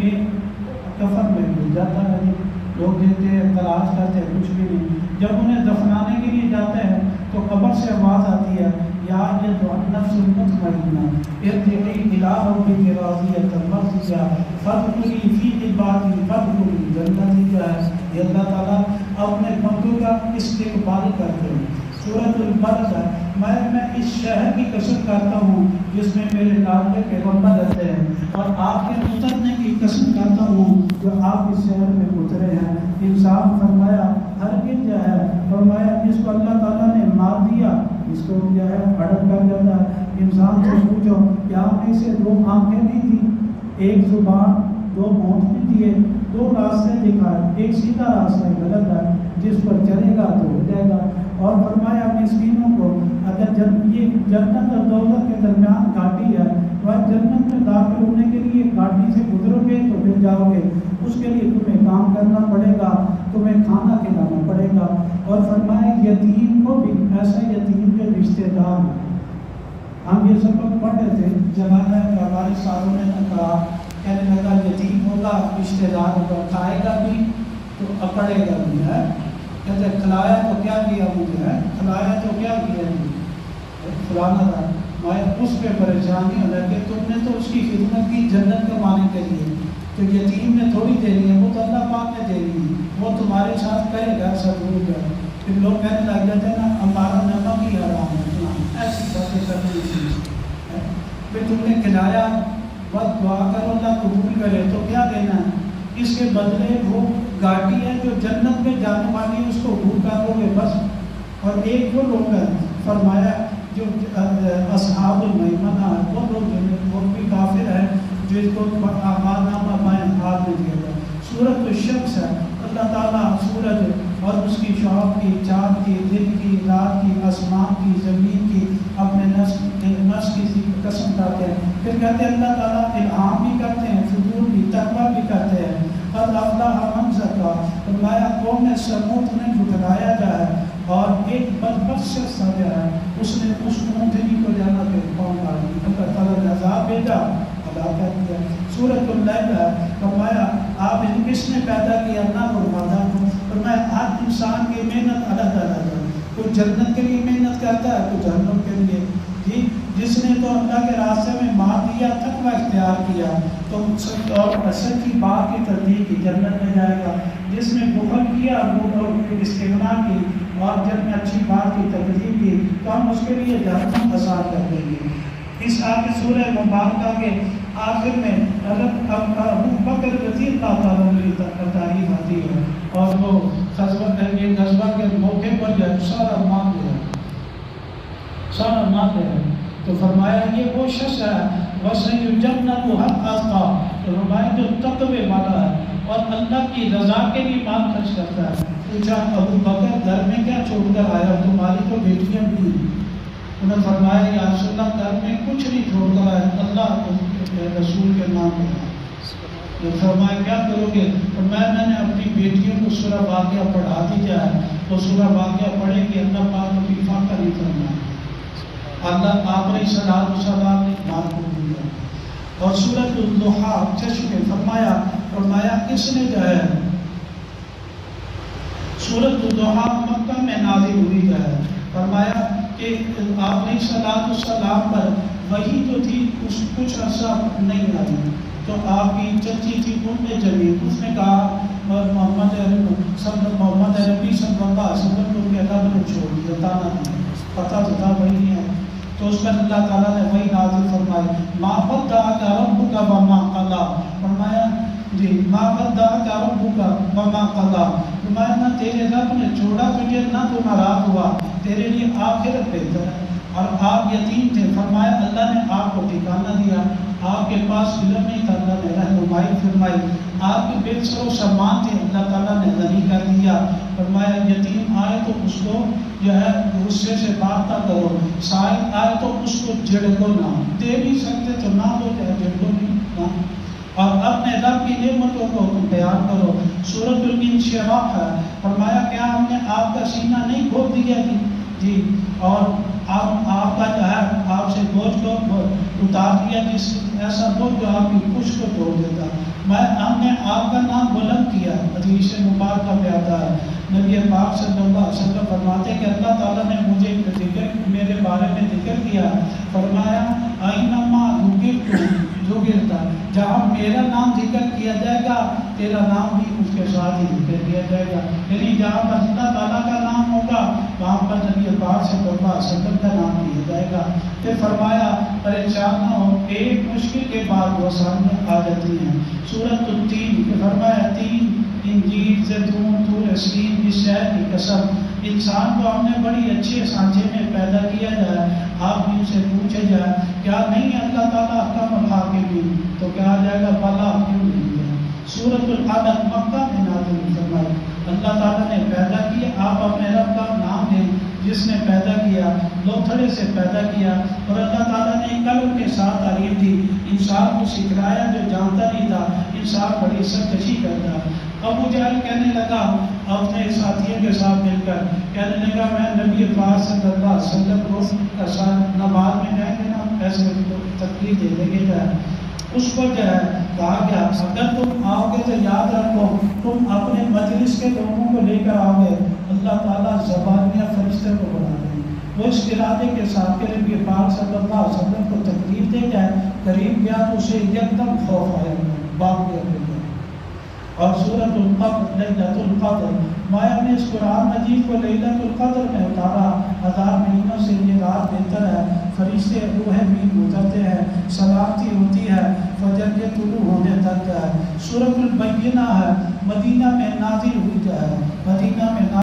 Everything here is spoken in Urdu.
ایک کفن میں گھل جاتا ہے، لوگ دیتے ہیں، تلاش کرتے ہیں، کچھ بھی نہیں۔ جب انہیں دفنانے کے لیے جاتے ہیں تو قبر سے آواز آتی ہے، یا ایتھا النفس المطمئنہ ارجعی الی ربک راضیۃ مرضیہ فادخلی فی عبادی فادخلی جنتی۔ جو ہے یہ اللہ تعالیٰ اپنے بندوں کا استقبال کرتے ہیں۔ سورۃ البلد ہے، میں اس شہر کی قسم کرتا ہوں جس میں میرے لاڈلے پیغمبر رہتے ہیں، اور آپ کے اترنے کی قسم کرتا ہوں جو آپ اس شہر میں اترے ہیں۔ انسان فرمایا ہرگز جو ہے، فرمایا جس کو اللہ تعالیٰ نے مار دیا اس کو جو ہے ہڑپ کر جاتا ہے۔ انسان سے پوچھو کیا آپ میں سے دو آنکھیں نہیں تھی، ایک زبان، دو ہونٹ بھی دیے، دو راستے دکھائے، ایک سیدھا راستہ ہے، غلط ہے، جس پر چلے گا تو ہو جائے گا۔ اور فرمایا مسکینوں کو اگر یہ جنت اور دوزخ کے درمیان گھاٹی ہے، تو جنت میں داخل ہونے کے لیے گھاٹی سے گزرو گے تو پھر جاؤ گے، اس کے لیے تمہیں کام کرنا پڑے گا، تمہیں کھانا کھلانا پڑے گا۔ اور فرمایا یتیم کو بھی، ایسا یتیم کے رشتے دار، ہم یہ سبق پڑھ رہے تھے، زمانہ ہمارے سالوں نے کہا، کہنے لگا یتیم ہوگا، رشتے دار ہوگا، کھائے گا بھی تو اکڑے گا بھی ہے، کہتے کھلایا تو کیا کیا مجھے ہے، کھلایا تو کیا کیا مجھے فلانا تھا، میں اس پہ پریشانی ہو رہا کہ تم نے تو اس کی خدمت کی جنت کمانے کے لیے، تو یتیم نے تھوڑی دے لی ہے، وہ تو اللہ پاک نے دے لی ہے، وہ تمہارے ساتھ کرے گا ضرور ہے۔ پھر لوگ کہنے لگ جاتے ہیں نا ہمارا نمک ہی حرام ہے، ایسی باتیں کرنی چاہیے۔ پھر تم نے کھلایا، بس دعا کرو اللہ قبول کرے، تو کیا دینا ہے، اس کے بدلے وہ گاٹی ہے جو جنت میں جانے والی ہے، اس کو بھوکا دو گے بس۔ اور ایک وہ لوگ ہیں، فرمایا جو اصحاب المیمنہ، وہ لوگ وہ بھی کافر ہیں جس کو آمانہ بائیں ہاتھ میں دیا گیا۔ سورۃ الشمس ہے، اللہ تعالیٰ سورج اور اس کی شعاع کی، چاند کی، دن کی، رات کی، آسمان کی، زمین کی، اپنے نفس کی قسم کرتے ہیں۔ پھر کہتے ہیں اللہ تعالیٰ الہام بھی کرتے ہیں، فضول بھی، تقویٰ بھی کرتے ہیں۔ قد افلح من زکا، فرمایا قوم سمود نے جھٹلایا جائے، اور ایک بدبخت شخص آ گیا ہے، اس نے اس اونٹنی کو جانا پہ پہنچا دی، اللہ تعالیٰ نے عذاب بھیجا، ہلاکت کیا۔ سورۃ اللیل ہے، فرمایا آپ کس نے پیدا کیا، نہ وہ مادہ کو، فرمایا ہر انسان کی محنت الگ الگ ہے، کوئی جنت کے لیے محنت کرتا ہے، کوئی جہنم کے لیے۔ جی جس نے تو اللہ کے راستے میں مار دیا، تقویٰ اختیار کیا، تو اور اصل کی بات کی تصدیق کی، جنت میں جائے گا۔ جس نے بخل کیا، وہ استغنا کی، اور جب میں اچھی بات کی تکذیب کی، تو ہم اس کے لیے جہنم آسان کر دیں گے۔ اس آیت سورہ مبارکہ کے آخر میں حضرت ابو بکر رضی اللہ تعالیٰ عنہ کی تعریف آتی ہے، اور وہ غزوہ کے موقع پر جو سارا مان دیا، سارا مان دیا، تو فرمایا یہ وہ شخص ہے وَسَيُجَنَّبُهَا الْأَتْقَى، فرمایا جو تقوی والا ہے اور اللہ کی رضا کے لیے مال خرچ کرتا ہے۔ پوچھا ابو بکر گھر میں کیا چھوڑ کر آیا، تمہاری تو بیٹیاں بھی ہیں؟ انہوں نے فرمایا یا رسول اللہ گھر میں کچھ نہیں چھوڑ کر آیا، اللہ کے رسول کے نام پہ۔ فرمایا کیا کرو گے، فرمایا میں نے اپنی بیٹیوں کو سورہ واقعہ پڑھا دی جائے، تو سورہ واقعہ پڑھے کہ اللہ پاک کو بھی فاقہ نہیں فرمایا، اللہ آپ علیہ السلام نے بات کو دیا۔ اور سورۃ الضحیٰ چشم فرمایا کس نے جو ہے، سورۃ الضحیٰ مکہ میں نازل ہوئی ہے، فرمایا کہ آپ علیہ السلام پر وحی جو تھی اس کچھ عرصہ نہیں آئی، تو آپ کی چچی تھی جمیل، اس نے کہا محمد عربی صلی اللہ علیہ وسلم کو کہ اللہ نے چھوڑ دیا، تانا نہیں، پتہ تو تھا وہی نہیں ہے، تو اس پر اللہ تعالیٰ نے وہی نازل فرمائی، ما ودعک ربک وما قلی، فرمایا جی ما ودعک ربک وما قلی، فرمایا نہ تیرے رب نے چھوڑا تجھے نہ تو ناراض ہوا، تیرے لیے آخرت بہتر ہے۔ اور آپ یتیم تھے، فرمایا اللہ نے آپ کو ٹھکانہ دیا، آپ کے پاس علم نہیں تھا، اللہ نے رہنمائی فرمائی، آپ کے بے سر و سامان تھے، اللہ تعالیٰ نے غنی کر دیا، فرمایا یتیم آئے تو اس کو جو ہے غصے سے بات نہ کرو، سائل آئے تو اس کو جھڑکو نہ، دے نہیں سکتے تو نہ دو، چاہے جھڑکو نہیں نہ، اور اپنے رب کی نعمتوں کو تم بیان کرو۔ سورۃ الانشراح ہے، فرمایا کیا ہم نے آپ کا سینہ نہیں کھول دیا جی، اور آپ کا جو ہے آپ سے بوجھ کو اتار دیا، جس ایسا بوجھ جو آپ کی پشت کو توڑ دیتا۔ ہم نے آپ کا نام بلند کیا. حدیث مبارکہ میں آتا ہے نبی پاک صلی اللہ علیہ وسلم فرماتے ہیں کہ اللہ تعالیٰ نے مجھے ذکر میرے بارے میں ذکر کیا. فرمایا اینما ذکرت، جہاں میرا نام ذکر کیا جائے گا تیرا نام بھی اس کے ساتھ ہی ذکر کیا جائے گا. یعنی جہاں پر اللہ تعالیٰ کا نام ہوگا وہاں پر نبی پاک صلی اللہ علیہ وسلم کا نام لیا جائے گا. پھر فرمایا پریشان نہ ہو، ایک مشکل کے بعد وہ سامنے آ جاتی ہیں. سورۃ التین کہ فرمایا تین، انجیل، زیتون، طور سین، اس شہر کی قسم. انسان کو ہم نے بڑی اچھے سانچے میں پیدا کیا جائے، آپ ان سے پوچھے جائے کیا نہیں ہے اللہ تعالیٰ احکم الحاکمین، تو کیا آ جائے گا بلا کیوں نہیں ہے. سورۃ العلق مکہ میں نازل فرمائی اللہ تعالیٰ نے پیدا کیا، آپ اپنے رب کا نام لیں جس نے پیدا کیا، لوتھڑے سے پیدا کیا. اور اللہ تعالیٰ نے قلم کے ساتھ تعلیم دی، انسان کو سکھلایا جو جانتا نہیں تھا. انسان بڑی سرکشی کرتا. ابو جہل کہنے لگا اپنے ساتھیوں کے ساتھ مل کر کہنے لگا میں نبی پاک صلی اللہ علیہ وسلم کو ساتھ نماز میں جائیں گے نا ایسے تکلیف دے دیں گے. اس پر جو ہے کہا گیا اگر تم آؤ گے تو یاد رکھو تم اپنے مجلس کے لوگوں کو لے کر آؤ گے، اللہ تعالیٰ زبانیہ فرشتے کو بنا دیں. وہ اس ارادے کے ساتھ کہ نبی پاک صلی اللہ علیہ وسلم کو تکلیف دے جائے. قریب گیا تو اسے یکدم خوف آیا، باپ گیا. اور سورۃ القدر لیلۃ القدر، مایا نے اس قرآن مجید کو لیلۃ القدر میں اتارا. 1000 مہینوں سے یہ رات بہتر ہے، فرشتے روح بھی گزرتے ہیں، سلامتی ہوتی ہے فجر کے طلوع ہونے تک ہے. سورۃ البینہ ہے، مدینہ میں نازل ہوئی ہے، مدینہ میں